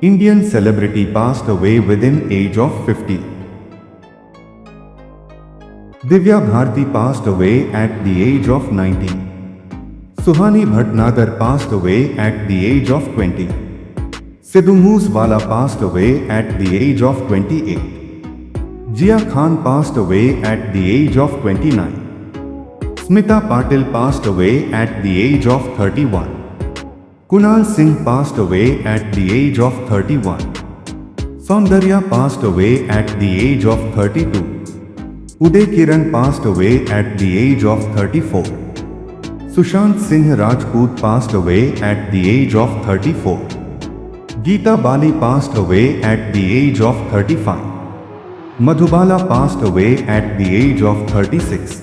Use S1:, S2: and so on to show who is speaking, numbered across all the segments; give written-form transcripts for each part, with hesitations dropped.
S1: Indian celebrity passed away within age of 50. Divya Bharti passed away at the age of 90. Suhani Bhatnagar passed away at the age of 20. Sidhu Moosewala passed away at the age of 28. Jia Khan passed away at the age of 29. Smita Patil passed away at the age of 31. Kunal Singh passed away at the age of 31. Saundarya passed away at the age of 32. Uday Kiran passed away at the age of 34. Sushant Singh Rajput passed away at the age of 34. Geeta Bali passed away at the age of 35. Madhubala passed away at the age of 36.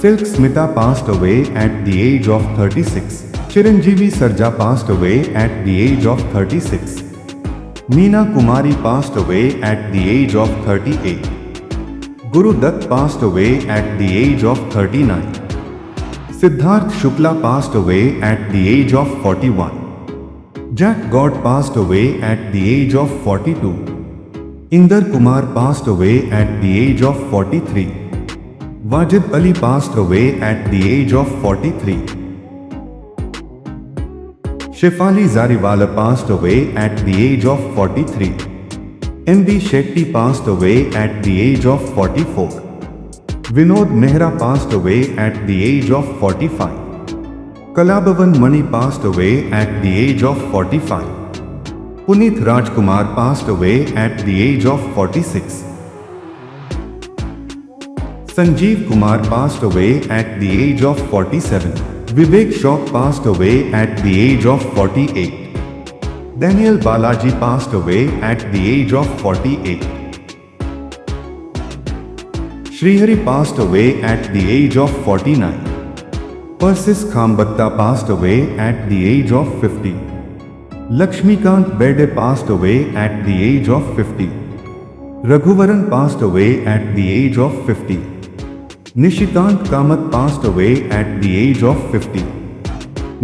S1: Silk Smita passed away at the age of 36. Chiranjeevi Sarja passed away at the age of 36. Meena Kumari passed away at the age of 38. Guru Dutt passed away at the age of 39. Siddharth Shukla passed away at the age of 41. Jack God passed away at the age of 42. Inder Kumar passed away at the age of 43. Wajid Ali passed away at the age of 43. Shefali Zariwala passed away at the age of 43. M.D. Shetty passed away at the age of 44. Vinod Mehra passed away at the age of 45. Kalabhavan Mani passed away at the age of 45. Puneet Rajkumar passed away at the age of 46. Sanjeev Kumar passed away at the age of 47. Vivek Shok passed away at the age of 48. Daniel Balaji passed away at the age of 48. Srihari passed away at the age of 49. Persis Khambatta passed away at the age of 50. Lakshmikant Berde passed away at the age of 50. Raghuvaran passed away at the age of 50. Nishikant Kamath passed away at the age of 50.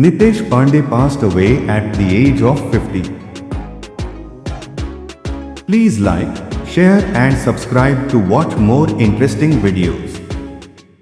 S1: Nitesh Pandey passed away at the age of 50. Please like, share and subscribe to watch more interesting videos.